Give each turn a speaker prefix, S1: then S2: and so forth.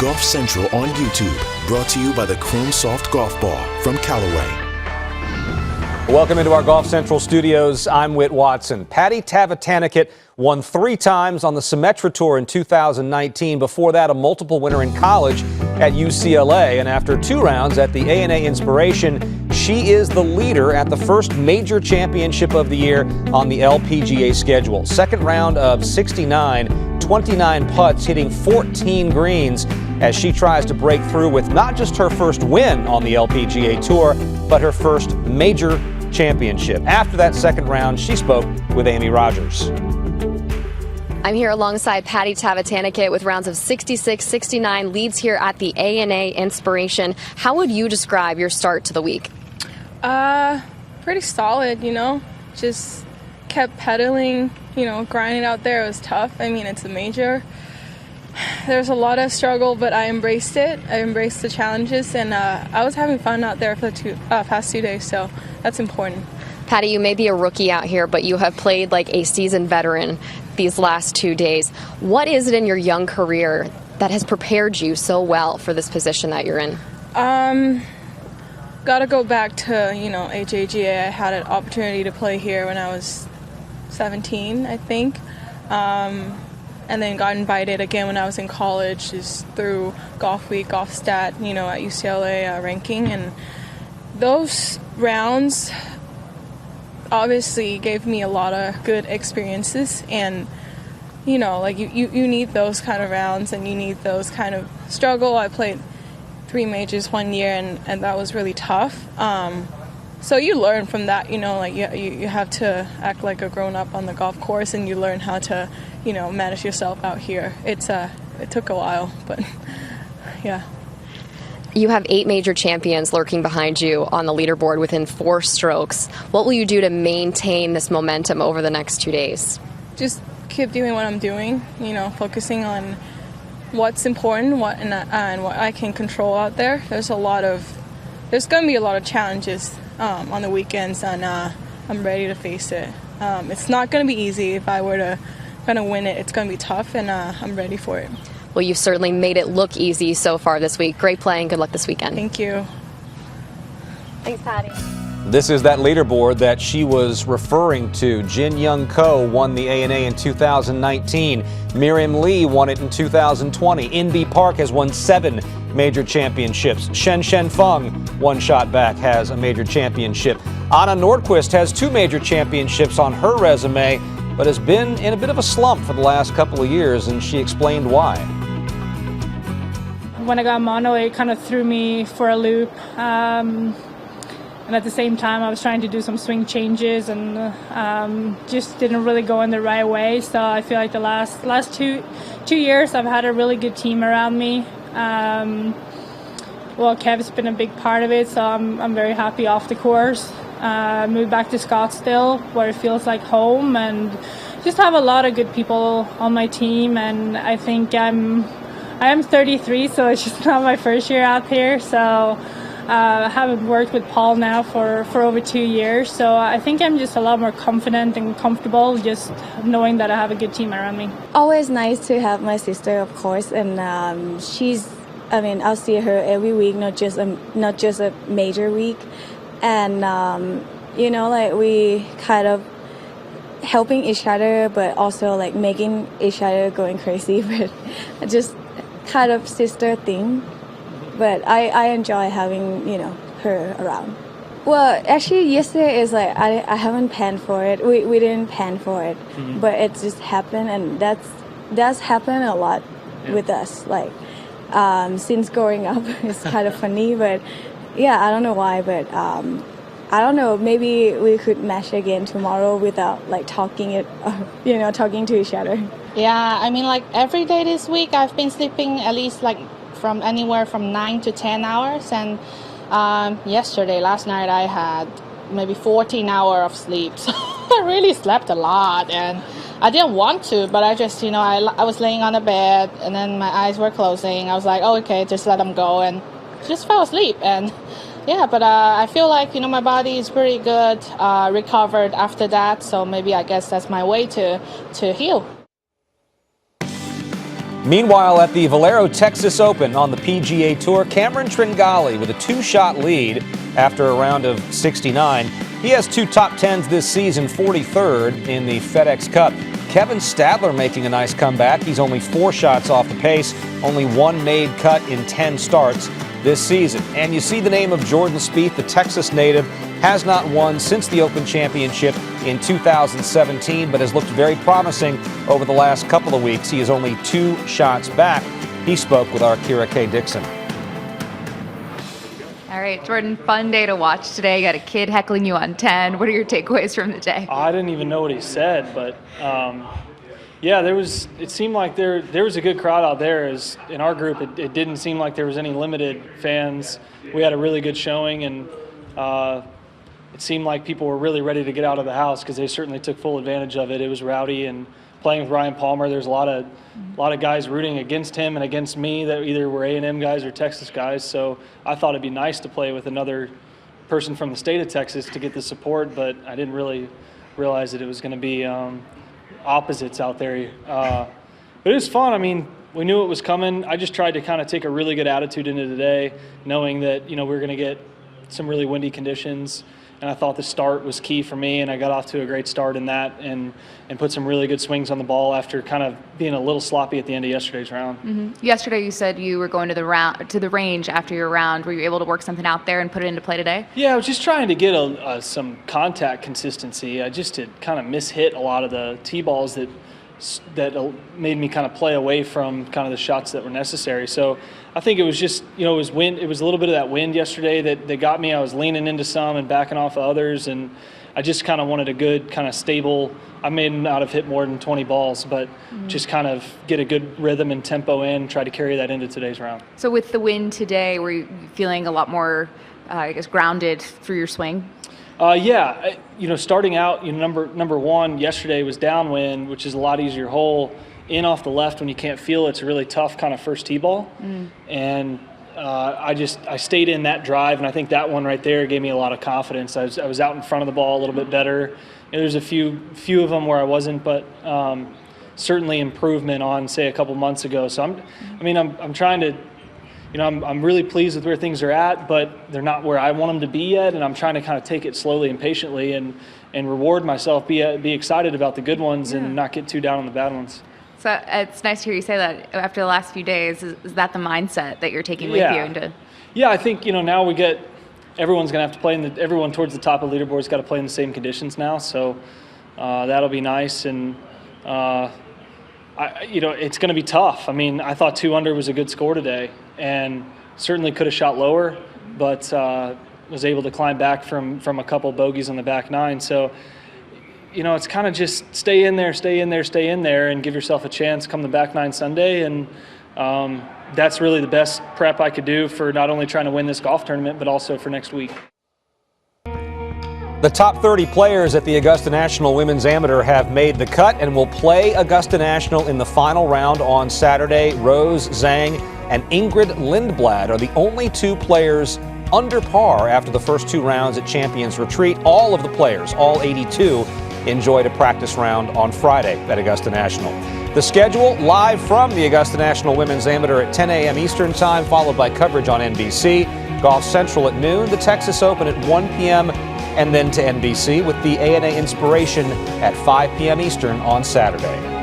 S1: Golf Central on YouTube, brought to you by the Chrome Soft Golf Ball from Callaway.
S2: Welcome into our Golf Central studios. I'm Whit Watson. Patty Tavatanakit won 3 times on the Symetra Tour in 2019. Before that, a multiple winner in college at UCLA. And after 2 rounds at the A&A Inspiration, she is the leader at the first major championship of the year on the LPGA schedule. Second round of 69, 29 putts, hitting 14 greens as she tries to break through with not just her first win on the LPGA Tour, but her first major championship. After that second round, she spoke with Amy Rogers.
S3: I'm here alongside Patty Tavatanakit with rounds of 66, 69 leads here at the A&A Inspiration. How would you describe your start to the week?
S4: Pretty solid, just kept pedaling, grinding out there. It was tough. I mean, it's a major. There's a lot of struggle, but I embraced it. I embraced the challenges, and I was having fun out there for the past 2 days, so that's important.
S3: Patty, you may be a rookie out here, but you have played like a seasoned veteran these last 2 days. What is it in your young career that has prepared you so well for this position that you're in?
S4: Got to go back to, HAGA. I had an opportunity to play here when I was 17, I think. And then got invited again when I was in college, just through Golf Week, Golf Stat, at UCLA ranking. And those rounds obviously gave me a lot of good experiences. And, you need those kind of rounds and you need those kind of struggle. I played 3 majors 1 year, and that was really tough. So you learn from that, you have to act like a grown-up on the golf course, and you learn how to, manage yourself out here. It took a while, but yeah.
S3: You have 8 major champions lurking behind you on the leaderboard within 4 strokes. What will you do to maintain this momentum over the next 2 days?
S4: Just keep doing what I'm doing, focusing on what's important, and what I can control out there. There's going to be a lot of challenges on the weekends, and I'm ready to face it. It's not going to be easy. If I were to win it, it's going to be tough, and I'm ready for it.
S3: Well, you've certainly made it look easy so far this week. Great play and good luck this weekend.
S4: Thank you.
S3: Thanks, Patty.
S2: This is that leaderboard that she was referring to. Jin Young Ko won the A&A in 2019. Miriam Lee won it in 2020. Inbee Park has won 7 major championships. Shen Feng, 1 shot back, has a major championship. Anna Nordqvist has 2 major championships on her resume, but has been in a bit of a slump for the last couple of years, and she explained why.
S5: When I got mono, it kind of threw me for a loop. And at the same time, I was trying to do some swing changes and just didn't really go in the right way. So I feel like the last two years, I've had a really good team around me. Kev's been a big part of it, so I'm very happy off the course. Moved back to Scottsdale, where it feels like home, and just have a lot of good people on my team. And I think I am 33, so it's just not my first year out here. So I haven't worked with Paul now for over 2 years, so I think I'm just a lot more confident and comfortable just knowing that I have a good team around me.
S6: Always nice to have my sister, of course, and I'll see her every week, not just a major week, and we kind of helping each other, but also like making each other going crazy, but just kind of sister thing. But I enjoy having, her around. Well, actually, yesterday is like, I haven't planned for it. We didn't plan for it, but it just happened, and that's happened a lot with us. Like, since growing up, it's kind of funny, but yeah, I don't know why, but I don't know, maybe we could match again tomorrow without like talking to each other.
S7: Yeah, I mean, like every day this week, I've been sleeping at least like from anywhere from 9 to 10 hours, and last night I had maybe 14 hours of sleep, so I really slept a lot, and I didn't want to, but I just, I was laying on the bed, and then my eyes were closing. I was like, oh, okay, just let them go, and just fell asleep. And yeah, but I feel like, my body is pretty good, recovered after that, so maybe I guess that's my way to heal.
S2: Meanwhile, at the Valero Texas Open on the PGA Tour, Cameron Tringali with a 2-shot lead after a round of 69. He has 2 top 10s this season, 43rd in the FedEx Cup. Kevin Stadler making a nice comeback. He's only 4 shots off the pace, only 1 made cut in 10 starts this season. And you see the name of Jordan Spieth, the Texas native, has not won since the Open Championship in 2017, but has looked very promising over the last couple of weeks. He is only 2 shots back. He spoke with our Kira K. Dixon.
S8: All right, Jordan, fun day to watch today. You got a kid heckling you on 10. What are your takeaways from the day?
S9: I didn't even know what he said, but yeah, it seemed like there was a good crowd out there. As in our group, it didn't seem like there was any limited fans. We had a really good showing, and it seemed like people were really ready to get out of the house because they certainly took full advantage of it. It was rowdy, and playing with Ryan Palmer, there's a lot of guys rooting against him and against me that either were A&M guys or Texas guys. So I thought it'd be nice to play with another person from the state of Texas to get the support, but I didn't really realize that it was going to be opposites out there. But it was fun. I mean, we knew it was coming. I just tried to kind of take a really good attitude into the day, knowing that, we were going to get some really windy conditions. And I thought the start was key for me, and I got off to a great start in that and put some really good swings on the ball after kind of being a little sloppy at the end of yesterday's round.
S8: Mm-hmm. Yesterday you said you were going to the range after your round. Were you able to work something out there and put it into play today?
S9: Yeah, I was just trying to get some contact consistency. I just had kind of mishit a lot of the tee balls that made me kind of play away from kind of the shots that were necessary. So I think it was just, it was wind. It was a little bit of that wind yesterday that got me. I was leaning into some and backing off of others, and I just kind of wanted a good kind of stable. I may not have hit more than 20 balls, but just kind of get a good rhythm and tempo in and try to carry that into today's round.
S8: So with the wind today, were you feeling a lot more, grounded through your swing?
S9: Yeah, starting out, number one, yesterday was downwind, which is a lot easier hole. In off the left when you can't feel it's a really tough kind of first tee ball. And I stayed in that drive, and I think that one right there gave me a lot of confidence. I was out in front of the ball a little bit better. And there's a few of them where I wasn't, but certainly improvement on, say, a couple months ago. So I'm trying to. I'm really pleased with where things are at, but they're not where I want them to be yet, and I'm trying to kind of take it slowly and patiently and reward myself, be excited about the good ones and not get too down on the bad ones.
S8: So it's nice to hear you say that after the last few days. Is that the mindset that you're taking with you?
S9: Yeah, I think, now everyone's going to have to play everyone towards the top of the leaderboard's got to play in the same conditions now, so that'll be nice, and it's going to be tough. I thought 2 under was a good score today, and certainly could have shot lower, but was able to climb back from a couple bogeys on the back 9. So, it's kind of just stay in there, and give yourself a chance come the back 9 Sunday. And that's really the best prep I could do for not only trying to win this golf tournament, but also for next week.
S2: The top 30 players at the Augusta National Women's Amateur have made the cut and will play Augusta National in the final round on Saturday. Rose Zhang and Ingrid Lindblad are the only 2 players under par after the first 2 rounds at Champions Retreat. All of the players, all 82, enjoyed a practice round on Friday at Augusta National. The schedule live from the Augusta National Women's Amateur at 10 a.m. Eastern Time, followed by coverage on NBC. Golf Central at noon, the Texas Open at 1 p.m., and then to NBC with the ANA Inspiration at 5 p.m. Eastern on Saturday.